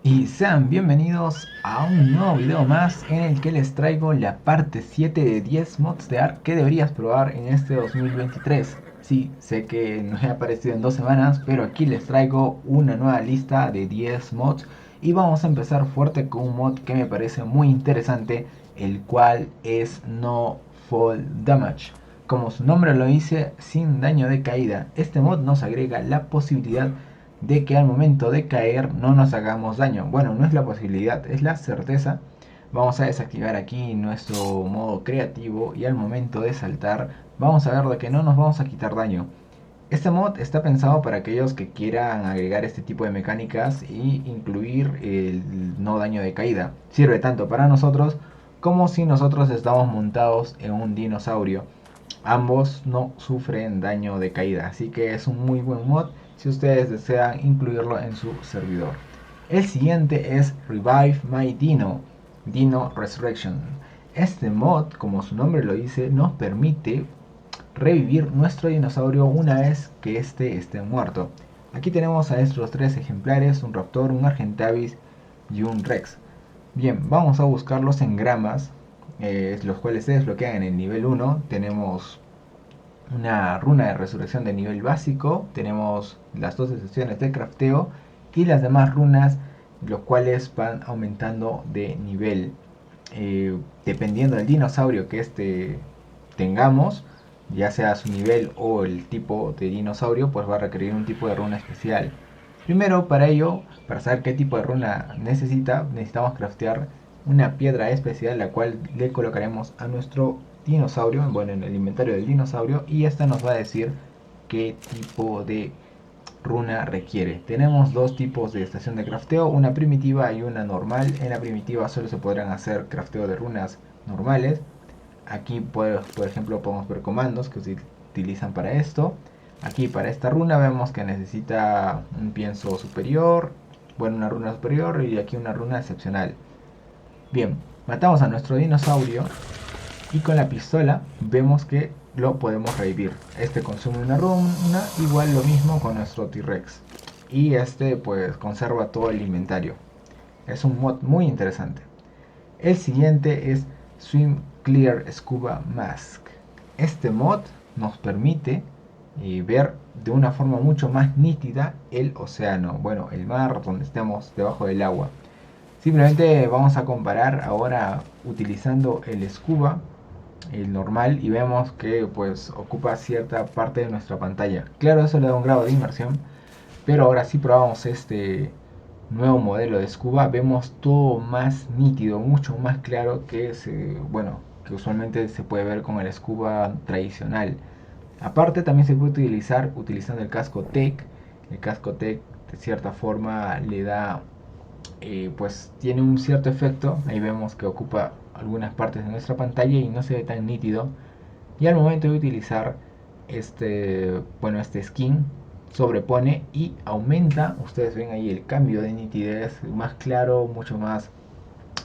Y sean bienvenidos a un nuevo video más en el que les traigo la parte 7 de 10 mods de Ark que deberías probar en este 2023. Sí, sé que no he aparecido en 2 semanas, pero aquí les traigo una nueva lista de 10 mods y vamos a empezar fuerte con un mod que me parece muy interesante, el cual es No Fall Damage. Como su nombre lo dice, sin daño de caída, este mod nos agrega la posibilidad de que al momento de caer no nos hagamos daño. Bueno, no es la posibilidad, es la certeza. Vamos a desactivar aquí nuestro modo creativo y al momento de saltar vamos a ver de que no nos vamos a quitar daño. Este mod está pensado para aquellos que quieran agregar este tipo de mecánicas y incluir el no daño de caída. Sirve tanto para nosotros como si nosotros estamos montados en un dinosaurio. Ambos no sufren daño de caída, así que es un muy buen mod si ustedes desean incluirlo en su servidor. El siguiente es Revive My Dino, Dino Resurrection. Este mod, como su nombre lo dice, nos permite revivir nuestro dinosaurio una vez que éste esté muerto. Aquí tenemos a estos tres ejemplares, un Raptor, un Argentavis y un Rex. Bien, vamos a buscarlos en gramas, los cuales se desbloquean en el nivel 1. Tenemos una runa de resurrección de nivel básico, tenemos las 12 sesiones de crafteo y las demás runas, los cuales van aumentando de nivel. Dependiendo del dinosaurio que tengamos, ya sea su nivel o el tipo de dinosaurio, pues va a requerir un tipo de runa especial. Primero, para ello, para saber qué tipo de runa necesitamos craftear una piedra especial, la cual le colocaremos a nuestro dinosaurio, bueno, en el inventario del dinosaurio, y esta nos va a decir qué tipo de runa requiere. Tenemos dos tipos de estación de crafteo, una primitiva y una normal. En la primitiva solo se podrán hacer crafteo de runas normales. Aquí por ejemplo podemos ver comandos que se utilizan para esto. Aquí para esta runa vemos que necesita un pienso superior, bueno, una runa superior y aquí una runa excepcional. Bien, matamos a nuestro dinosaurio y con la pistola vemos que lo podemos revivir. Este consume una runa, igual lo mismo con nuestro T-Rex. Y este pues conserva todo el inventario. Es un mod muy interesante. El siguiente es Swim Clear Scuba Mask. Este mod nos permite ver de una forma mucho más nítida el océano, bueno, el mar donde estemos debajo del agua. Simplemente vamos a comparar ahora utilizando el scuba, el normal, y vemos que pues ocupa cierta parte de nuestra pantalla. Claro, eso le da un grado de inmersión, pero ahora sí probamos este nuevo modelo de scuba, vemos todo más nítido, mucho más claro bueno, que usualmente se puede ver con el scuba tradicional. Aparte también se puede utilizar utilizando el casco Tech. El casco Tech de cierta forma le da, pues tiene un cierto efecto. Ahí vemos que ocupa algunas partes de nuestra pantalla y no se ve tan nítido. Y al momento de utilizar este skin, sobrepone y aumenta. Ustedes ven ahí el cambio de nitidez, más claro, mucho más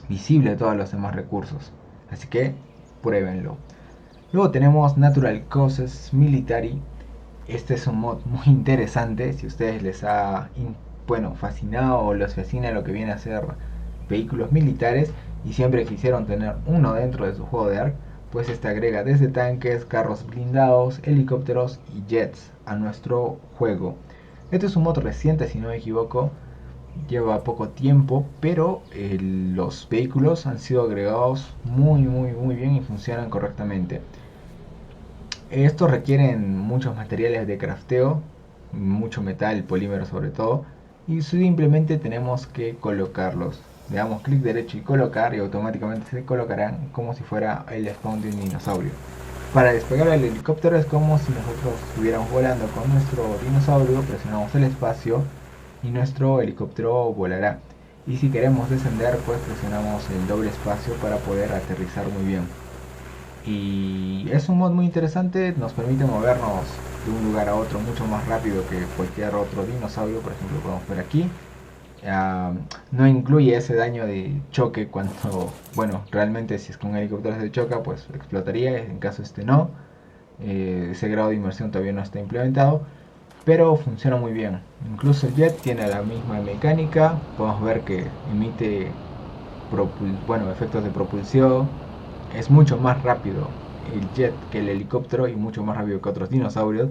visible de todos los demás recursos. Así que pruébenlo. Luego tenemos Natural Causes Military. Este es un mod muy interesante. Si a ustedes les ha fascinado o les fascina lo que viene a ser vehículos militares y siempre quisieron tener uno dentro de su juego de Ark, pues este agrega desde tanques, carros blindados, helicópteros y jets a nuestro juego. Este es un mod reciente, si no me equivoco, lleva poco tiempo, pero los vehículos han sido agregados muy bien y funcionan correctamente. Estos requieren muchos materiales de crafteo, mucho metal, polímero sobre todo, y simplemente tenemos que colocarlos. Le damos clic derecho y colocar y automáticamente se colocarán como si fuera el spawn de un dinosaurio. Para despegar el helicóptero es como si nosotros estuviéramos volando con nuestro dinosaurio, presionamos el espacio y nuestro helicóptero volará. Y si queremos descender, pues presionamos el doble espacio para poder aterrizar muy bien. Y es un mod muy interesante, nos permite movernos de un lugar a otro mucho más rápido que cualquier otro dinosaurio, por ejemplo podemos ver aquí. No incluye ese daño de choque cuando, bueno, realmente si es que un helicóptero se choca, pues explotaría, en caso este no. Ese grado de inmersión todavía no está implementado, pero funciona muy bien. Incluso el jet tiene la misma mecánica, podemos ver que emite efectos de propulsión, es mucho más rápido el jet que el helicóptero y mucho más rápido que otros dinosaurios,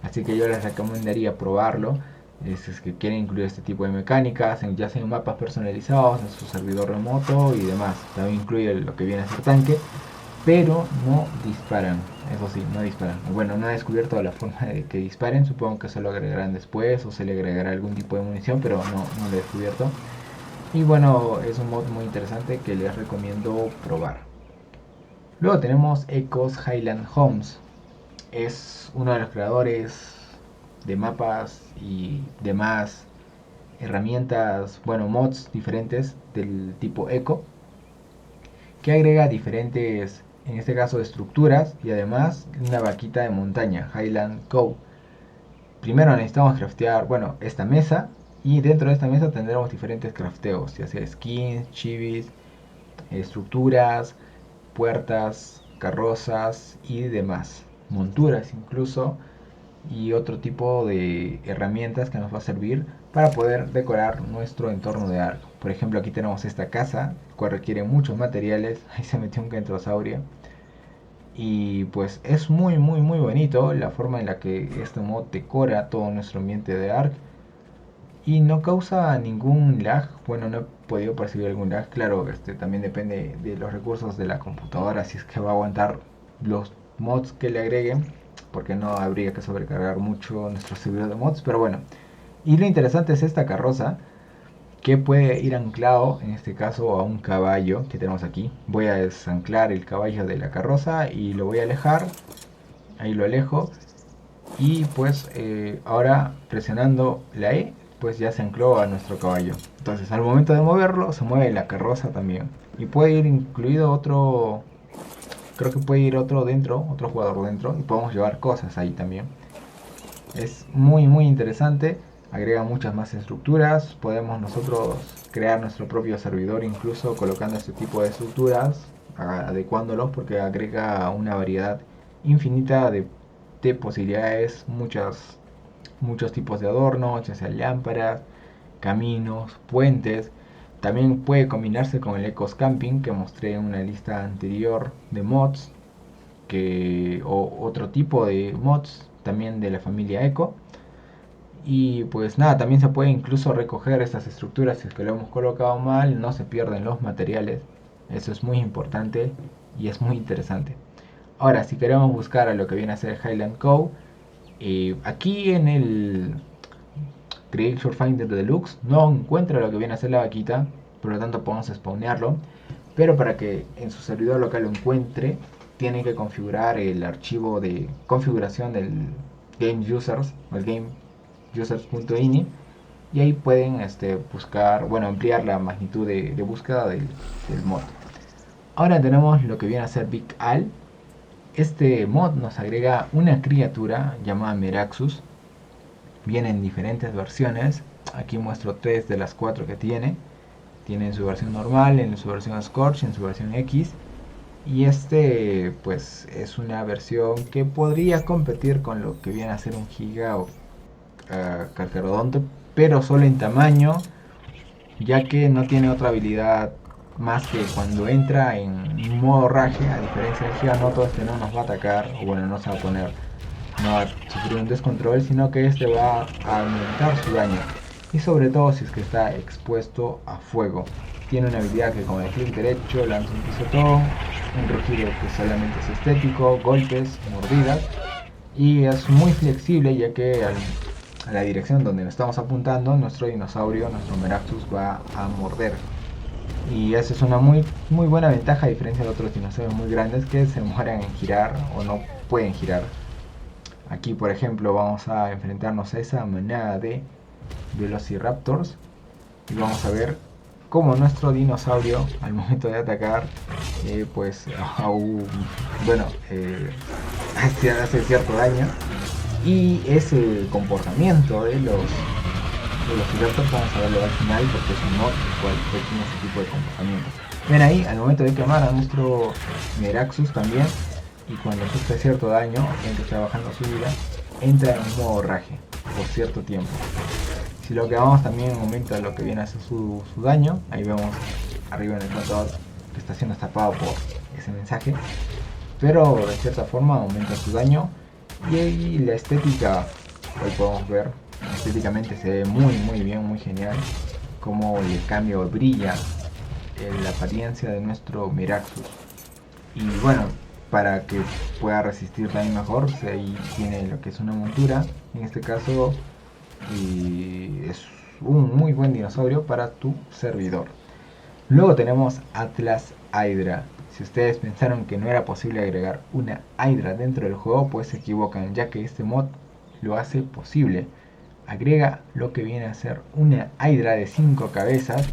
así que yo les recomendaría probarlo. Si es que quieren incluir este tipo de mecánicas, ya sea en mapas personalizados, en su servidor remoto y demás. También incluye lo que viene a ser tanque, pero no disparan. Eso sí, no disparan. Bueno, no he descubierto la forma de que disparen. Supongo que se lo agregarán después o se le agregará algún tipo de munición, pero no lo he descubierto. Y bueno, es un mod muy interesante que les recomiendo probar. Luego tenemos Ecos Highland Homes. Es uno de los creadores de mapas y demás herramientas, bueno, mods diferentes del tipo Eco, que agrega diferentes, en este caso, estructuras y además una vaquita de montaña, Highland Cow. Primero necesitamos craftear, bueno, esta mesa, y dentro de esta mesa tendremos diferentes crafteos, ya sea skins, chivis, estructuras, puertas, carrozas y demás, monturas incluso, y otro tipo de herramientas que nos va a servir para poder decorar nuestro entorno de Ark. Por ejemplo, aquí tenemos esta casa, la cual requiere muchos materiales. Ahí se metió un kentrosaurio. Y pues es muy bonito la forma en la que este mod decora todo nuestro ambiente de Ark. Y no causa ningún lag. Bueno, no he podido percibir algún lag. Claro, también depende de los recursos de la computadora, si es que va a aguantar los mods que le agreguen, porque no habría que sobrecargar mucho nuestro servidor de mods. Pero bueno, y lo interesante es esta carroza, que puede ir anclado, en este caso, a un caballo que tenemos aquí. Voy a desanclar el caballo de la carroza y lo voy a alejar. Ahí lo alejo. Y pues ahora presionando la E, pues ya se ancló a nuestro caballo. Entonces al momento de moverlo, se mueve la carroza también. Y puede ir incluido otro, creo que puede ir otro dentro, otro jugador dentro. Y podemos llevar cosas ahí también. Es muy interesante. Agrega muchas más estructuras. Podemos nosotros crear nuestro propio servidor, incluso colocando este tipo de estructuras, adecuándolos, porque agrega una variedad infinita de posibilidades, muchos tipos de adornos, ya sea lámparas, caminos, puentes. También puede combinarse con el Ecos Camping que mostré en una lista anterior de mods, o otro tipo de mods también de la familia Eco. Y pues nada, también se puede incluso recoger estas estructuras si es que lo hemos colocado mal, no se pierden los materiales. Eso es muy importante y es muy interesante. Ahora, si queremos buscar a lo que viene a ser Highland Cow, aquí en el Creature Finder Deluxe no encuentra lo que viene a ser la vaquita, por lo tanto podemos spawnearlo. Pero para que en su servidor local lo encuentre, tiene que configurar el archivo de configuración del Game Users, o el Game Users.ini, y ahí pueden buscar, bueno, ampliar la magnitud de búsqueda del mod. Ahora tenemos lo que viene a ser Big Al. Este mod nos agrega una criatura llamada Meraxus. Viene en diferentes versiones. Aquí muestro 3 de las 4 que tiene. Tiene en su versión normal, en su versión Scorch, en su versión X. Y pues es una versión que podría competir con lo que viene a ser un Giga o Carcharodonte, pero solo en tamaño, ya que no tiene otra habilidad más que cuando entra en modo raje. A diferencia del Giganoto, no nos va a atacar, o bueno, no se va a poner, no va a sufrir un descontrol, sino que va a aumentar su daño, y sobre todo si es que está expuesto a fuego. Tiene una habilidad que con el clic derecho lanza un pisotón, un rugido que solamente es estético, golpes, mordidas, y es muy flexible, ya que a la dirección donde nos estamos apuntando, nuestro dinosaurio, nuestro Meraxus, va a morder. Y esa es una muy buena ventaja, a diferencia de otros dinosaurios muy grandes que se demoran en girar o no pueden girar. Aquí, por ejemplo, vamos a enfrentarnos a esa manada de Velociraptors y vamos a ver cómo nuestro dinosaurio, al momento de atacar, pues hace cierto daño. Y ese comportamiento de los Velociraptors vamos a verlo al final, porque es un mod el cual tiene ese tipo de comportamientos. Ven ahí, al momento de quemar a nuestro Meraxus también, y cuando sufre cierto daño, en que está bajando su vida, entra en un modo raje. por cierto tiempo. Si lo activamos también aumenta lo que viene a ser su daño. Ahí vemos arriba en el contador que está siendo tapado por ese mensaje. Pero de cierta forma aumenta su daño. Y ahí la estética, hoy podemos ver, estéticamente se ve muy bien, muy genial. Como el cambio brilla en la apariencia de nuestro Miraxus. Y bueno, para que pueda resistir también mejor, ahí tiene lo que es una montura. En este caso es un muy buen dinosaurio para tu servidor. Luego tenemos Atlas Hydra. Si ustedes pensaron que no era posible agregar una Hydra dentro del juego, pues se equivocan, ya que este mod lo hace posible. Agrega lo que viene a ser una Hydra de 5 cabezas,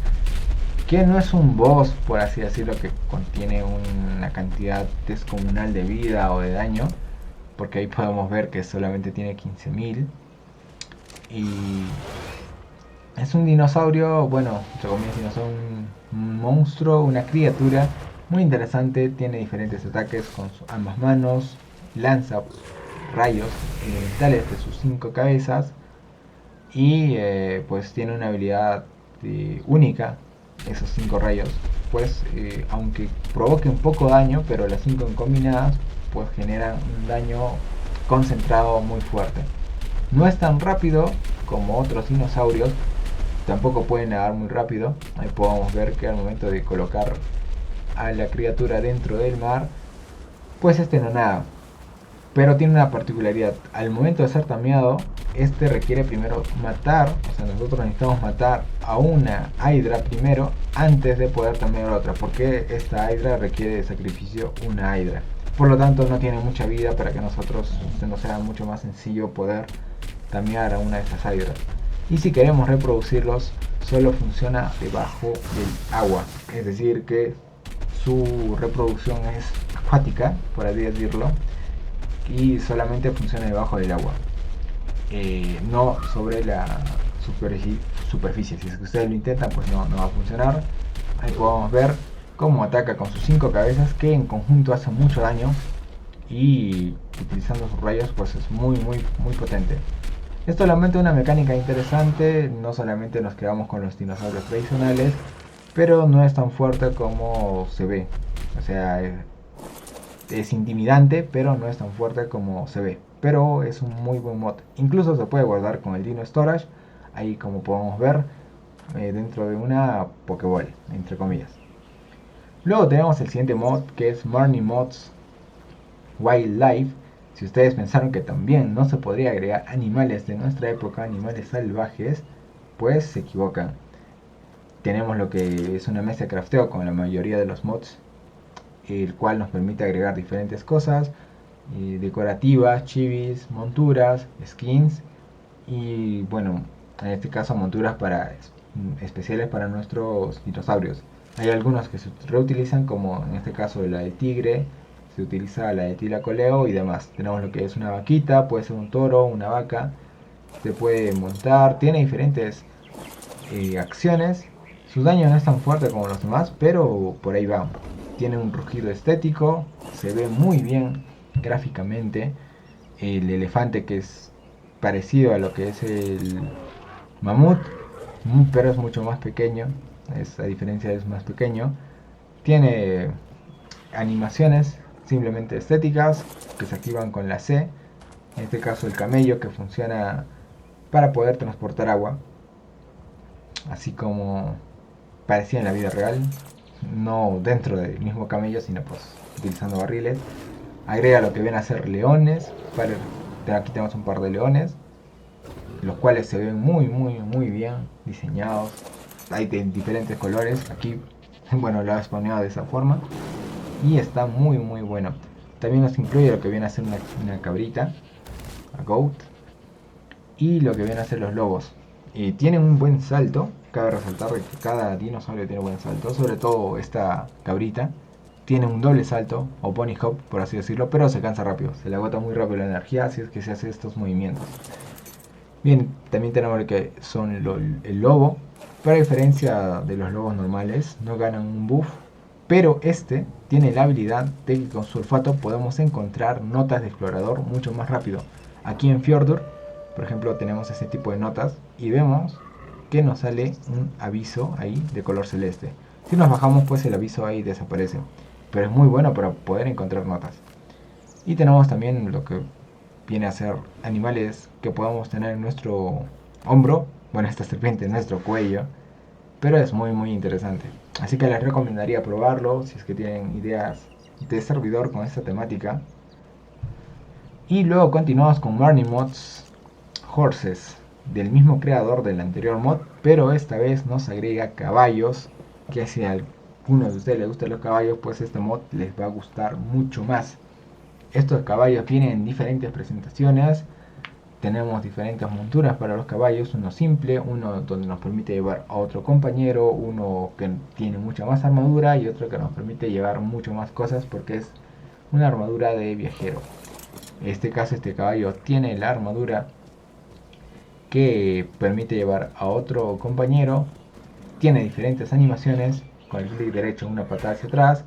que no es un boss, por así decirlo, que contiene una cantidad descomunal de vida o de daño, porque ahí podemos ver que solamente tiene 15.000. Y es un dinosaurio, bueno, entre comillas, un monstruo, una criatura muy interesante. Tiene diferentes ataques con ambas manos, lanza rayos elementales de sus 5 cabezas y pues tiene una habilidad única, esos 5 rayos, pues aunque provoque un poco daño, pero las 5 combinadas pues generan un daño concentrado muy fuerte. No es tan rápido como otros dinosaurios, tampoco pueden nadar muy rápido. Ahí podemos ver que al momento de colocar a la criatura dentro del mar, pues este no nada. Pero tiene una particularidad: al momento de ser tameado, este requiere primero matar, o sea, nosotros necesitamos matar a una Hydra primero antes de poder tamear a otra, porque esta Hydra requiere de sacrificio una Hydra. Por lo tanto, no tiene mucha vida para que nosotros nos sea mucho más sencillo poder tamear a una de estas Hydras. Y si queremos reproducirlos, solo funciona debajo del agua, es decir que su reproducción es acuática, por así decirlo, y solamente funciona debajo del agua, no sobre la superficie. Si es que ustedes lo intentan, pues no va a funcionar. Ahí podemos ver cómo ataca con sus 5 cabezas, que en conjunto hace mucho daño, y utilizando sus rayos pues es muy potente. Esto solamente una mecánica interesante. No solamente nos quedamos con los dinosaurios tradicionales, pero no es tan fuerte como se ve. O sea, es intimidante, pero no es tan fuerte como se ve. Pero es un muy buen mod. Incluso se puede guardar con el Dino Storage, ahí como podemos ver, dentro de una Pokéball, entre comillas. Luego tenemos el siguiente mod, que es Marnie Mods Wildlife. Si ustedes pensaron que también no se podría agregar animales de nuestra época, animales salvajes, pues se equivocan. Tenemos lo que es una mesa de crafteo con la mayoría de los mods, el cual nos permite agregar diferentes cosas decorativas, chivis, monturas, skins y bueno, en este caso monturas especiales para nuestros dinosaurios. Hay algunos que se reutilizan, como en este caso la de tigre, se utiliza la de tiracoleo y demás. Tenemos lo que es una vaquita, puede ser un toro, una vaca, se puede montar, tiene diferentes acciones. Su daño no es tan fuerte como los demás, pero por ahí va. Tiene un rugido estético, se ve muy bien gráficamente. El elefante, que es parecido a lo que es el mamut, pero es mucho más pequeño, a diferencia es más pequeño. Tiene animaciones simplemente estéticas que se activan con la C. En este caso el camello, que funciona para poder transportar agua, así como parecía en la vida real, no dentro del mismo camello, sino pues utilizando barriles. Agrega lo que viene a ser leones. Aquí tenemos un par de leones, los cuales se ven muy bien diseñados. Hay de diferentes colores. Aquí, bueno, lo he spawneado de esa forma y está muy bueno. También nos incluye lo que viene a ser una cabrita, a goat, y lo que viene a ser los lobos. Tienen un buen salto. Cabe resaltar que cada dinosaurio tiene buen salto, sobre todo esta cabrita. Tiene un doble salto, o pony hop por así decirlo, pero se cansa rápido, se le agota muy rápido la energía si es que se hace estos movimientos. Bien, también tenemos lo que son el lobo, pero a diferencia de los lobos normales, no ganan un buff, pero este tiene la habilidad de que con su olfato podemos encontrar notas de explorador mucho más rápido. Aquí en Fjordur por ejemplo, tenemos ese tipo de notas y vemos que nos sale un aviso ahí de color celeste. Si nos bajamos, pues el aviso ahí desaparece, pero es muy bueno para poder encontrar notas. Y tenemos también lo que viene a ser animales que podamos tener en nuestro hombro, bueno, esta serpiente en nuestro cuello, pero es muy interesante. Así que les recomendaría probarlo si es que tienen ideas de servidor con esta temática. Y luego continuamos con Marnie Mods Horses, del mismo creador del anterior mod, pero esta vez nos agrega caballos, que si a alguno de ustedes les gustan los caballos, pues este mod les va a gustar mucho más. Estos caballos vienen en diferentes presentaciones. Tenemos diferentes monturas para los caballos, uno simple, uno donde nos permite llevar a otro compañero, uno que tiene mucha más armadura y otro que nos permite llevar mucho más cosas porque es una armadura de viajero. En este caso este caballo tiene la armadura que permite llevar a otro compañero, tiene diferentes animaciones, con el clic derecho una patada hacia atrás,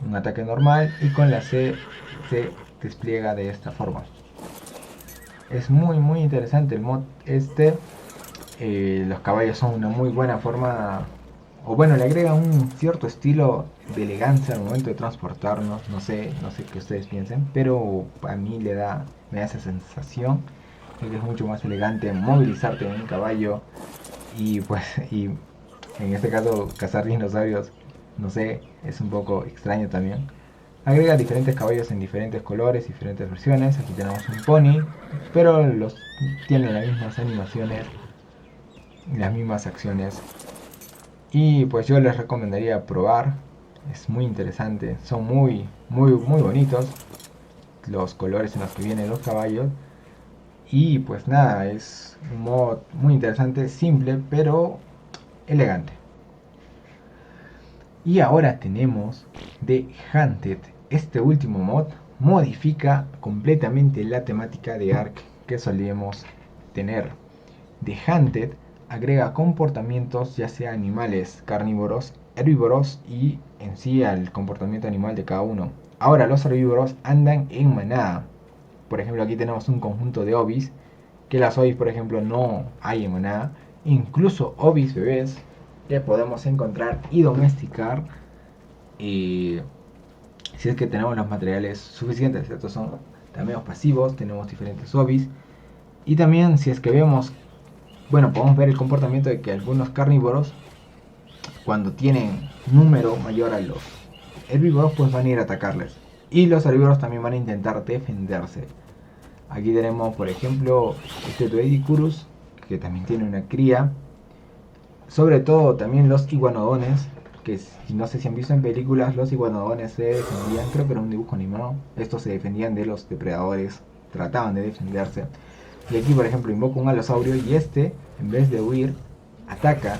un ataque normal y con la C se despliega de esta forma. Es muy interesante el mod este. Los caballos son una muy buena forma, o bueno, le agrega un cierto estilo de elegancia al momento de transportarnos. No sé qué ustedes piensen, pero a mí me da esa sensación de que es mucho más elegante movilizarte en un caballo y pues y en este caso cazar dinosaurios, no sé, es un poco extraño también. Agrega diferentes caballos en diferentes colores, diferentes versiones. Aquí tenemos un pony, pero los tienen las mismas animaciones, las mismas acciones. Y pues yo les recomendaría probar. Es muy interesante, son muy bonitos los colores en los que vienen los caballos. Y pues nada, es un mod muy interesante, simple, pero elegante. Y ahora tenemos The Hunted. Este último mod modifica completamente la temática de Ark que solíamos tener. The Hunted agrega comportamientos ya sea animales carnívoros, herbívoros y en sí al comportamiento animal de cada uno. Ahora los herbívoros andan en manada. Por ejemplo, aquí tenemos un conjunto de obis, que las obis por ejemplo no hay en manada. Incluso obis bebés que podemos encontrar y domesticar si es que tenemos los materiales suficientes. Estos son también pasivos, tenemos diferentes obis. Y también si es que vemos, bueno, podemos ver el comportamiento de que algunos carnívoros, cuando tienen número mayor a los herbívoros, pues van a ir a atacarles. Y los herbívoros también van a intentar defenderse. Aquí tenemos, por ejemplo, este Duedicurus, que también tiene una cría. Sobre todo también los iguanodones, que si no sé si han visto en películas, los iguanodones se defendían, creo que era un dibujo animado, estos se defendían de los depredadores, trataban de defenderse. Y aquí por ejemplo invoco un alosaurio y este, en vez de huir, ataca.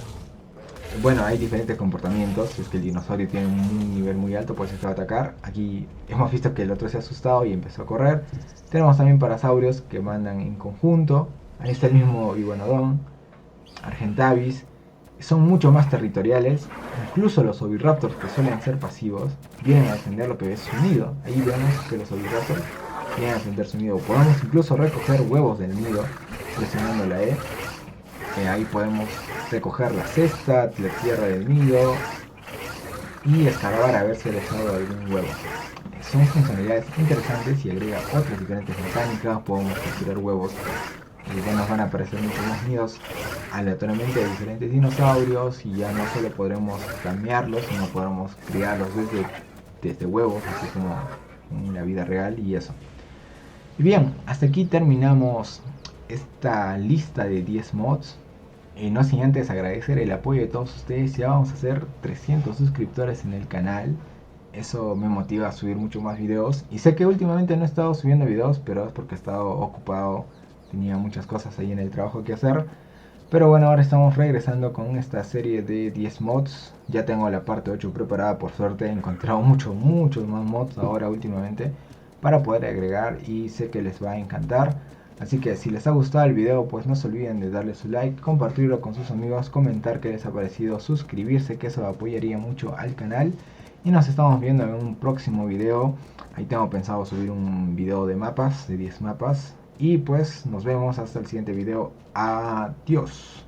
Bueno, hay diferentes comportamientos, si es que el dinosaurio tiene un nivel muy alto, pues este va a atacar. Aquí hemos visto que el otro se ha asustado y empezó a correr. Tenemos también parasaurios que mandan en conjunto. Ahí está el mismo iguanodón, Argentavis. Son mucho más territoriales. Incluso los oviraptors, que suelen ser pasivos, vienen a defender lo que es su nido. Ahí vemos que los oviraptors vienen a defender su nido. Podemos incluso recoger huevos del nido presionando la E. Ahí podemos recoger la cesta, la tierra del nido y escarbar a ver si ha dejado algún huevo. Son funcionalidades interesantes y agrega otras diferentes mecánicas. Podemos capturar huevos y ya nos van a aparecer muchos más nidos aleatoriamente de diferentes dinosaurios y ya no solo podremos cambiarlos, sino podremos criarlos desde huevos, así como en la vida real y eso. Y bien, hasta aquí terminamos esta lista de 10 mods. No sin antes agradecer el apoyo de todos ustedes. Ya vamos a hacer 300 suscriptores en el canal. Eso me motiva a subir mucho más videos. Y sé que últimamente no he estado subiendo videos, pero es porque he estado ocupado. Tenía muchas cosas ahí en el trabajo que hacer. Pero bueno, ahora estamos regresando con esta serie de 10 mods. Ya tengo la parte 8 preparada, por suerte. He encontrado muchos más mods ahora últimamente para poder agregar y sé que les va a encantar. Así que si les ha gustado el video, pues no se olviden de darle su like, compartirlo con sus amigos, comentar qué les ha parecido, suscribirse, que eso apoyaría mucho al canal. Y nos estamos viendo en un próximo video. Ahí tengo pensado subir un video de mapas, de 10 mapas. Y pues nos vemos hasta el siguiente video. Adiós.